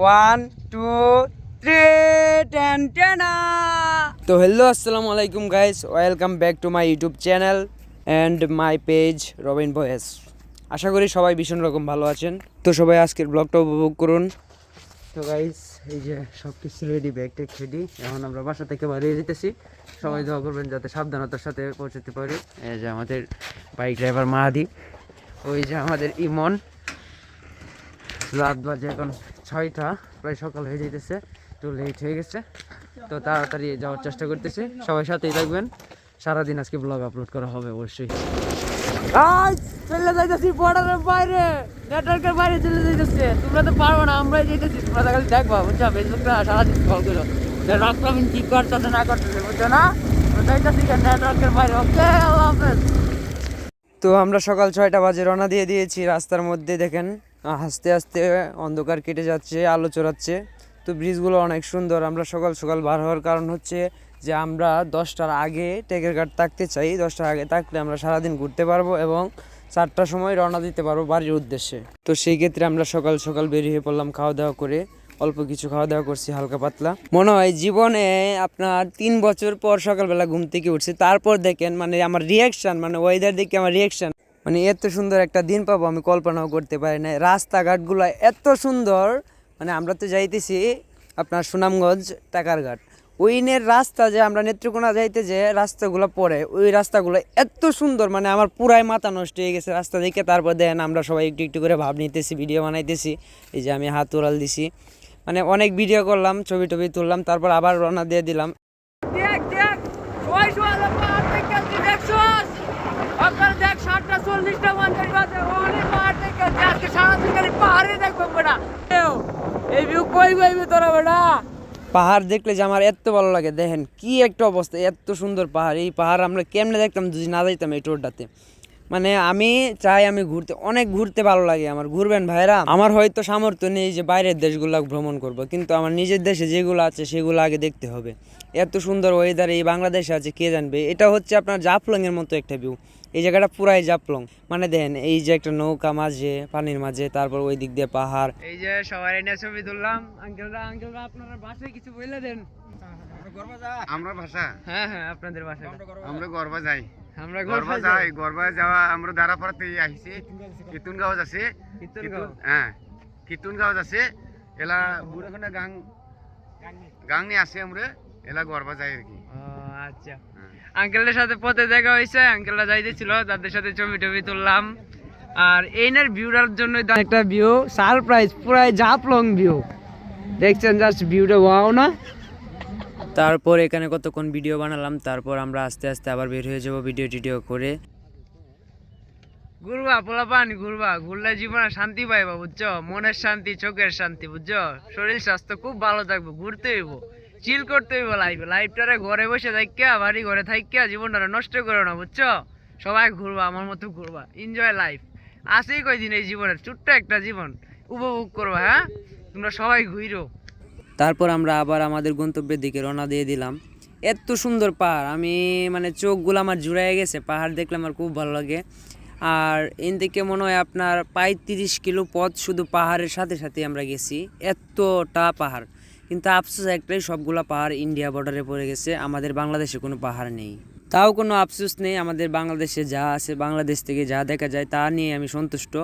One two three ten টেনা। তো hello, আসসালামু আলাইকুম guys, welcome back to my YouTube channel and my page Robin voice. আশা করি সবাই ভীষণ রকম ভালো আছেন। তো সবাই আজকের ব্লগটা উপভোগ করুন। তো গাইস, এই যে সব কিছু রেডি, ব্যাগটা রেডি। এখন আমরা বাসা থেকে বেরিয়ে যেতেছি। সবাই দোয়া করবেন যাতে সাবধানতার সাথে পৌঁছাতে পারি। এই যে আমাদের বাইক ড্রাইভার মাহাদি, ওই যে আমাদের ইমন। রাত বাজে এখন 6টা, প্রায় সকাল হয়ে যেতেছে, একটু লেট হয়ে গেছে। তো তাড়াতাড়ি যাওয়ার চেষ্টা করতেছি, সবাই সাথেই থাকবেন। সারাদিন আজকে ব্লগ আপলোড করা হবে অবশ্যই। চলে যাইতেছি বর্ডারের বাইরে, নেটওয়ার্কের বাইরে চলে যাইতেছে। তোমরা তো পারবো না, আমরাই যেতেছি। তোমরা তো খালি দেখবা, বুঝছো? ফেসবুকটা সারাদিন কল করো, রকমিন কি করতেছে না করতেছে, বুঝছো না? যাইতেছি নেটওয়ার্কের বাইরে। ওকে, আল্লাহ হাফেজ। তো আমরা সকাল 6টা বাজে রওনা দিয়ে দিয়েছি। রাস্তার মধ্যে দেখেন আস্তে আস্তে অন্ধকার কেটে যাচ্ছে, আলো চড়াচ্ছে। তো ব্রিজগুলো অনেক সুন্দর। আমরা সকাল সকাল বার হওয়ার কারণ হচ্ছে যে আমরা 10টার আগে টেকের ঘাট থাকতে চাই। 10টার আগে থাকলে আমরা সারাদিন ঘুরতে পারবো এবং 4টার সময় রওনা দিতে পারবো বাড়ির উদ্দেশ্যে। তো সেই ক্ষেত্রে আমরা সকাল সকাল বেরিয়ে পড়লাম, খাওয়া দাওয়া করে। অল্প কিছু খাওয়া দাওয়া করছি, হালকা পাতলা। মনে হয় জীবনে আপনার 3 বছর পর সকালবেলা ঘুম থেকে উঠছি। তারপর দেখেন মানে আমার রিয়াকশান, মানে ওয়েদার দেখে আমার রিয়াকশান, মানে এত সুন্দর একটা দিন পাবো আমি কল্পনাও করতে পারি না। রাস্তাঘাটগুলো এত সুন্দর, মানে আমরা তো যাইতেছি আপনার সুনামগঞ্জ টাকারঘাট, ওইনের রাস্তা যে আমরা নেত্রকোনা যাইতে যে রাস্তাগুলো পড়ে, ওই রাস্তাগুলো এত সুন্দর, মানে আমার পুরাই মাথা নষ্ট হয়ে গেছে রাস্তা দেখে। তারপর দেখেন আমরা সবাই একটু একটু করে ভাব নিতেছি, ভিডিও বানাইতেছি। এই যে আমি হাত উড়াল দিছি, মানে অনেক ভিডিও করলাম, ছবি টবি তুললাম, তারপর আবার রওনা দিয়ে দিলাম। পাহাড় দেখলে যে আমার এত ভালো লাগে, দেখেন কি একটা অবস্থা, এত সুন্দর পাহাড়। এই পাহাড় আমরা কেমনে দেখতাম যদি না যাইতাম এই টোরটাতে। মানে আমি চাই, আমি অনেক ঘুরতে ভালো লাগে আমার। ঘুরবেন ভাইরা, আমার হয়তো সামর্থ্য নেই যে বাইরের দেশগুলো ভ্রমণ করব, কিন্তু আমার নিজের দেশে যেগুলো আছে সেগুলো আগে দেখতে হবে। এত সুন্দর ওয়েদার এই বাংলাদেশে আছে, কে জানবে। এটা হচ্ছে আপনার জাফলং এর মতো একটা ভিউ। এই জায়গাটা পুরাই জাফলং, মানে দেখেন এই যে একটা নৌকা মাঝে, পানির মাঝে, তারপর ওই দিক দিয়ে পাহাড়। এই যে সবাই এনে ছবি তুললাম। আঙ্কেলরা আপনারা ভাষায় কিছু বলে দেন। আমরা ভাষা, হ্যাঁ হ্যাঁ, আপনাদের ভাষা। আমরা গর্বা যাই, আমরা গর্বা যাই, গর্বা যাওয়া। আমরা দারাপাড়াতে আইছি, কিতুনগাঁও আছে, হ্যাঁ কিতুনগাঁও আছে। এলা বুড়াখানা গাংনি আছে, আমরা এলা গর্বা যাই আর কি। আচ্ছা, আঙ্কেলের সাথে পথে দেখা হয়েছে, আঙ্কেলরা যাইতেছিল, তাদের সাথে ছবি টবি তুললাম। আর এইনার ভিউটার জন্য একটা ভিউ সারপ্রাইজ, পুরাই জাফলং ভিউ দেখছেন, জাস্ট ভিউটা ওয়াও না? তারপর এখানে কতক্ষণ ভিডিও বানালাম, তারপর আমরা আস্তে আস্তে আবার বের হয়ে যাবো ভিডিও টিডিও করে। ঘুরবা পোলাপান, ঘুরলে জীবনে শান্তি পাইবা, বুঝছো? মনের শান্তি, চোখের শান্তি, বুঝছো? শরীর স্বাস্থ্য খুব ভালো থাকবো। ঘুরতে হইব, চিল করতে হইব লাইফটারে ঘরে বসে থাকিয়া, বাড়ি ঘরে থাকিয়া জীবনটা নষ্ট করো না, বুঝছো? সবাই ঘুরবা, আমার মতো ঘুরবা, এনজয় লাইফ। আসেই কয়দিন এই জীবনের, ছোট্ট একটা জীবন, উপভোগ করবা। হ্যাঁ, তোমরা সবাই ঘুরো। তারপর আমরা আবার আমাদের গন্তব্যের দিকে রওনা দিয়ে দিলাম। এত সুন্দর পাহাড়, আমি মানে চোখগুলো আমার জুড়াই গেছে। পাহাড় দেখলে আমার খুব ভালো লাগে। আর এন থেকে মনে হয় আপনার 35 কিলো পথ শুধু পাহাড়ের সাথে সাথে আমরা গেছি। এতটা পাহাড়, কিন্তু আফসোস একটাই, সবগুলা পাহাড় ইন্ডিয়া বর্ডারে পড়ে গেছে। আমাদের বাংলাদেশে কোনো পাহাড় নেই। তাও কোনো আফসোস নেই, আমাদের বাংলাদেশে যা আছে, বাংলাদেশ থেকে যা দেখা যায় তা নিয়ে আমি সন্তুষ্ট।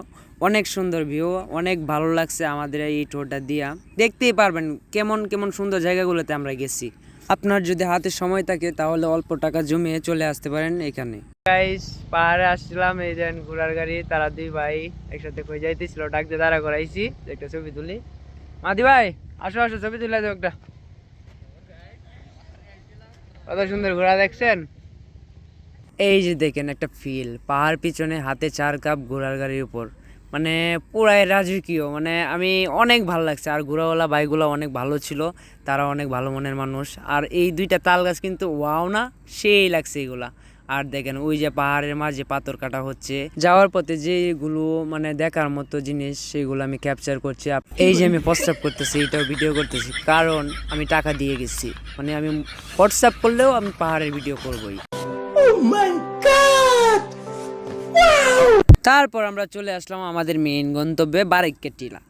অনেক সুন্দর ভিউ, অনেক ভালো লাগছে আমাদের এই ট্যুরটা দিয়া। দেখতেই পারবেন কেমন কেমন সুন্দর জায়গাগুলোতে আমরা গেছি। আপনার যদি হাতে সময় থাকে তাহলে অল্প টাকা জমিয়ে চলে আসতে পারেন এখানে। গাইস, পাহাড়ে আসছিলাম, এই দেন ঘোড়ার গাড়ি। তারা দুই ভাই একসাথে কই যাইতেছিল, ডাক দিয়ে দাঁড়া করাইছি একটা ছবি তুলি। মাদি ভাই, আসো আসো, ছবি তুলে দাও একটা। কত সুন্দর ঘোড়া দেখছেন? এই যে দেখেন একটা ফিল, পাহাড় পিছনে, হাতে 4 কাপ, ঘোড়ার গাড়ির উপর, মানে পুরাই রাজকীয়। মানে আমি অনেক ভালো লাগছে। আর ঘোড়াওয়ালা ভাইগুলো অনেক ভালো ছিল, তারা অনেক ভালো মনের মানুষ। আর এই 2টা তাল গাছ কিন্তু ওয়াও না, সেই লাগছে এগুলা। আর দেখেন ওই যে পাহাড়ের মাঝে পাথর কাটা হচ্ছে, যাওয়ার পথে যেগুলো মানে দেখার মতো জিনিস সেগুলো আমি ক্যাপচার করছি। এই যে আমি প্রস্রাব করতেছি, এটাও ভিডিও করতেছি, কারণ আমি টাকা দিয়ে গেছি। মানে আমি হোয়াটসঅ্যাপ করলেও আমি পাহাড়ের ভিডিও করবোই। তারপর আমরা চলে আসলাম আমাদের মেইন গন্তব্যে, বারেক্কা টিলা।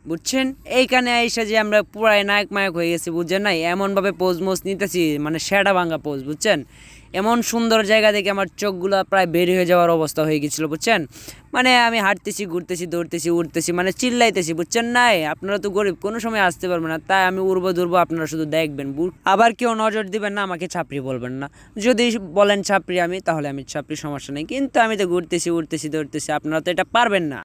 বুঝছেন। এইখানে এসে যে আমরা পুরাই নায়ক মায়ক হয়ে গেছি, বুঝছেন নাই, এমনভাবে পোজ মোজ নিতেছি, মানে সেটা ভাঙা পোজ, বুঝছেন। এমন সুন্দর জায়গা দেখে আমার চোখগুলো প্রায় বের হয়ে যাওয়ার অবস্থা হয়ে গেছিলো, বুঝছেন। মানে আমি হাঁটতেছি, ঘুরতেছি, দৌড়তেছি, উঠতেছি, মানে চিল্লাইতেছি, বুঝছেন নাই। আপনারা তো গরিব, কোনো সময় আসতে পারবেন না, তাই আমি উড়বো ধরবো, আপনারা শুধু দেখবেন। আবার কেউ নজর দিবেন না, আমাকে ছাপড়ি বলবেন না। যদি বলেন ছাপড়ি আমি, তাহলে আমি ছাপড়ি, সমস্যা নেই। কিন্তু আমি তো ঘুরতেছি, উঠতেছি, দৌড়তেছি, আপনারা তো এটা পারবেন না।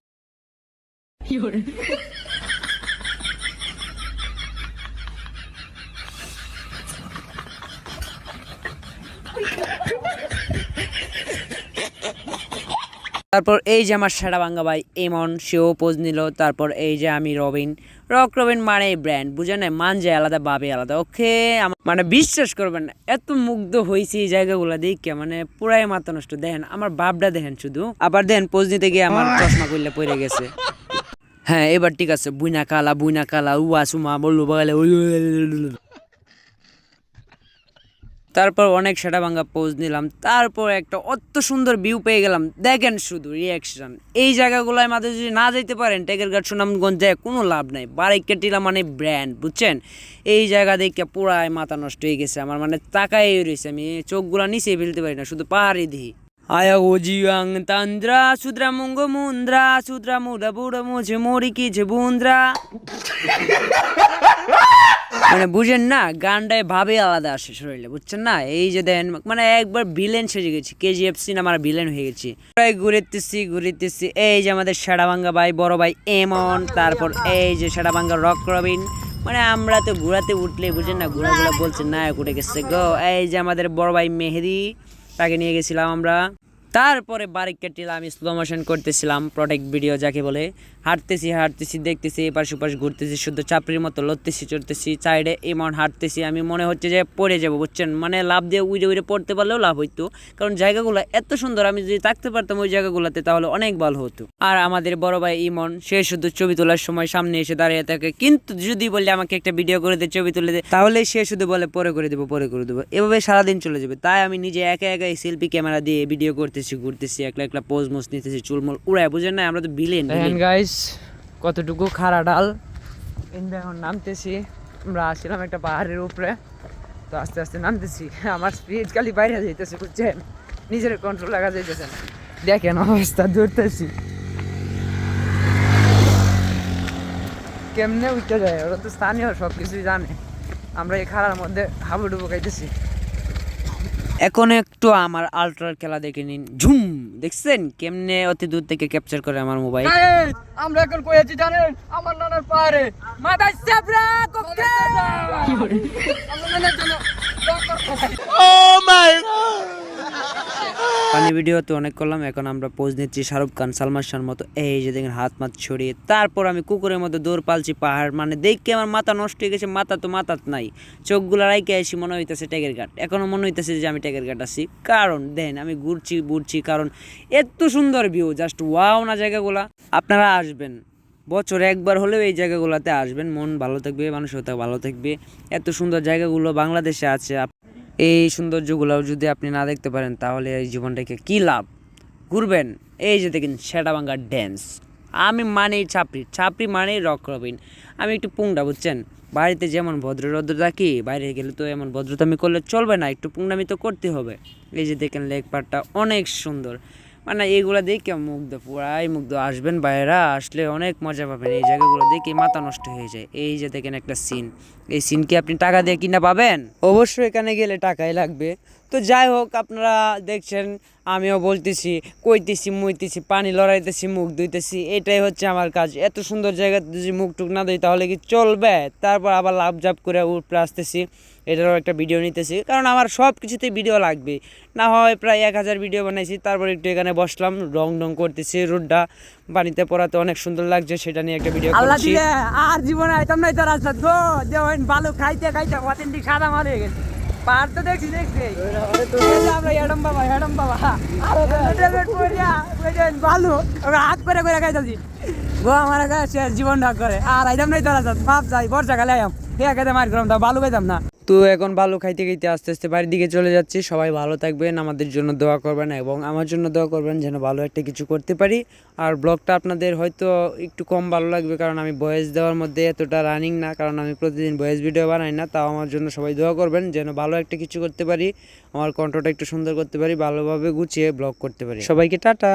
তারপর এই যে আমার সেরা বাঙ্গা ভাই এমন, সেও পোজ নিল। তারপর এই যে আমি রবিন, রবিন মানে ব্র্যান্ড, বুঝে না, মান যে আলাদা, বাবে আলাদা। ওকে, মানে বিশ্বাস করবেন না, এত মুগ্ধ হয়েছি এই জায়গাগুলো দেখে, মানে পুরাই মাথা নষ্ট। দেখেন আমার বাপটা, দেখেন শুধু। আবার দেখেন পোজ নিতে গিয়ে আমার চশমা করলে পড়ে গেছে। হ্যাঁ, এবার ঠিক আছে। বুইনা কালা উয়া সুমা বললো বাগালে। তারপর অনেক সেটা ভাঙ্গা পোজ নিলাম। তারপর একটা অত সুন্দর ভিউ পেয়ে গেলাম, দেখেন শুধু রিয়াকশন। এই জায়গাগুলোর মাঝে যদি না যেতে পারেন, টেকেরঘাট সুনামগঞ্জ যায় কোনো লাভ নাই। বারাইকা টিলা মানে ব্র্যান্ড, বুঝছেন। এই জায়গা দেখে পুরাই মাথা নষ্ট হয়ে গেছে আমার, মানে তাকাই রয়েছে, আমি চোখগুলা নিচে ফেলতে পারি না, শুধু পাহাড়ি দিই। আয়া ও জিয়াং তান্দ্রা সুদ্রা মুঙ্গ মুন্দ্রা সুদ্রা মুডা বুড়া মুঝে মরি কি যে বুন্দ্রা। মানে বুঝেন না, গানটায় ভাবে আলাদা আসে শরীরে, বুঝছেন না। এই যে দেন, মানে একবার ভিলেন সেজে গেছি, কেজিএফ সিনেমার ভিলেন হয়ে গেছি। প্রায় ঘুরেতেছি। এই যে আমাদের সেরাভাঙ্গা ভাই, বড় ভাই এমন, তারপর এই যে সেরাভাঙ্গা রবিন। মানে আমরা তো ঘোরাতে উঠলে, বুঝেন না, ঘোরাগুলো বলছে নায়ক উঠে গেছে গো। এই যে আমাদের বড় ভাই মেহেদি, তাকে নিয়ে গেছিলাম আমরা। তারপরে বারিক টিলা আমি স্লো মোশন করতেছিলাম, প্রোটেক্ট ভিডিও যাকে বলে। হাঁটতেছি দেখতেছি, এপাশ ওপাশ ঘুরতেছি, শুদ্ধ চাপড়ির মতো লড়তেছি, চড়তেছি, সাইডে এমন হাঁটতেছি, আমি মনে হচ্ছে যে পড়ে যাবো, বুঝছেন। মানে লাভ দিয়ে উড়ে পড়তে পারলেও লাভ হইতো, কারণ জায়গাগুলো এত সুন্দর। আমি যদি থাকতে পারতাম ওই জায়গাগুলোতে, তাহলে অনেক ভালো হতো। আর আমাদের বড় ভাই ইমন, সে শুধু ছবি তোলার সময় সামনে এসে দাঁড়িয়ে থাকে, কিন্তু যদি বললে আমাকে একটা ভিডিও করে দে, ছবি তুলে দে, তাহলে সে শুধু বলে পরে করে দেবো। এভাবে সারাদিন চলে যাবে। তাই আমি নিজে একা সেলফি ক্যামেরা দিয়ে ভিডিও করতেছি, ঘুরতেছি, একলা পোজ মোজ নিতেছি, চুলমুল উড়ায়, বুঝেন না, আমরা তো ভিলেন। গাইস, কতটুকু খাড়া ডাল এখন নামতেছি। আমরা আসছিলাম একটা পাহাড়ের উপরে, তো আস্তে আস্তে নামতেছি। আমার স্পিড খালি বাইরে যাইতেছে, বুঝছেন, নিজের কন্ট্রোল লাগা যাইতেছে না। দেখেন অবস্থা, দৌড়তেছি কেমনে উঠতে যায়, ওরা তো স্থানীয়, সব কিছুই জানে। আমরা এই খাড়ার মধ্যে হাবুডুবু খাইতেছি। এখন একটু আমার আল্ট্রার খেলা দেখে নিন। ঝুম, দেখছেন কেমনে অতি দূর থেকে ক্যাপচার করে আমার মোবাইল। আমরা এখন কই আছি জানেন? আমার নানার পাহাড়ে। মাথায় চাপড়া কোকে। ও মাই গড! পানি ভিডিও তো অনেক করলাম, এখন আমরা পোজ নিচ্ছি শাহরুখ খান, সালমান শাহর মতো। এই যে দেখেন হাত মাত ছড়িয়ে। তারপর আমি কুকুরের মতো দৌড় পালছি পাহাড়, মানে দেখে আমার মাথা নষ্ট হয়ে গেছে। মাথা তো মাথাত নাই, চোখগুলো রাইকে আসি, মনে হইতেছে টেকেরঘাট। এখনো মনে হইতেছে যে আমি টেকেরঘাট আছি, কারণ দেখেন আমি ঘুরছি, কারণ এত সুন্দর ভিউ, জাস্ট ওয়াও না জায়গাগুলা। আপনারা আসবেন, বছরে একবার হলেও এই জায়গাগুলোতে আসবেন, মন ভালো থাকবে, মানসিকতা ভালো থাকবে। এত সুন্দর জায়গাগুলো বাংলাদেশে আছে। এই সৌন্দর্যগুলো যদি আপনি না দেখতে পারেন, তাহলে এই জীবনটাকে কি লাভ? ঘুরবেন। এই যে দেখেন সেটাভাঙ্গা ড্যান্স। আমি মানেই ছাপড়ি মানেই রবিন। আমি একটু পুংটা, বুঝছেন। বাড়িতে যেমন ভদ্র থাকি, বাইরে গেলে তো এমন ভদ্রতা আমি করলে চলবে না, একটু পুংটামি তো করতে হবে। এই যে দেখেন লেক পাড়টা অনেক সুন্দর, মানে এইগুলো দেখে মুগ্ধ, পুরাই মুগ্ধ। আসবেন বাইরা, আসলে অনেক মজা পাবেন। এই জায়গাগুলো দেখে মাথা নষ্ট হয়ে যায়। এই যে দেখেন একটা সিন, এই সিনকে আপনি টাকা দিয়ে কিনা পাবেন? অবশ্যই এখানে গেলে টাকাই লাগবে। তো যাই হোক, আপনারা দেখছেন, আমিও বলতেছি, কইতেছি, মুইতেছি, পানি লড়াইতেছি, মুখ ধুইতেছি, এটাই হচ্ছে আমার কাজ। এত সুন্দর জায়গাতে যদি মুখ টুক না দিই, তাহলে কি চলবে? তারপর আবার লাভ জাপ করে উপরে আসতেছি, এটারও একটা ভিডিও নিতেছি, কারণ আমার সব কিছুতেই ভিডিও লাগবে। না হয় প্রায় 1000 ভিডিও বানাইছি, তারপর একটু এখানে বসলাম, রং করতেছি, রোডটা পানিতে পড়াতে অনেক সুন্দর লাগছে, সেটা নিয়ে একটা ভিডিও করছি। আর জীবনে আইতাম নাই তো রাস্তা গো, দেখেন ভালো খাইতে অথেন্টিক সাদা মাল হয়ে গেছে। পাহাড় তো দেখছি আমরা হেডম বাবা ভালো হাত করে খাইতেছি গো, আমার জীবন ঢাক করে। আর আইতাম নাই তো রাস্তা, ভাব যাই বর্ষাকালে আইম, হে খেতে মার করলাম, তা ভালো খাইতাম না। তো এখন ভালো খাইতে খাইতে আস্তে আস্তে বাড়ির দিকে চলে যাচ্ছি। সবাই ভালো থাকবেন, আমাদের জন্য দোয়া করবেন এবং আমার জন্য দোয়া করবেন যেন ভালো একটা কিছু করতে পারি। আর ব্লগটা আপনাদের হয়তো একটু কম ভালো লাগবে, কারণ আমি ভয়েস দেওয়ার মধ্যে এতটা রানিং না, কারণ আমি প্রতিদিন ভয়েস ভিডিও বানাই না। তাও আমার জন্য সবাই দোয়া করবেন যেন ভালো একটা কিছু করতে পারি, আমার কন্ঠটা একটু সুন্দর করতে পারি, ভালোভাবে গুছিয়ে ব্লগ করতে পারি। সবাইকে টাটা।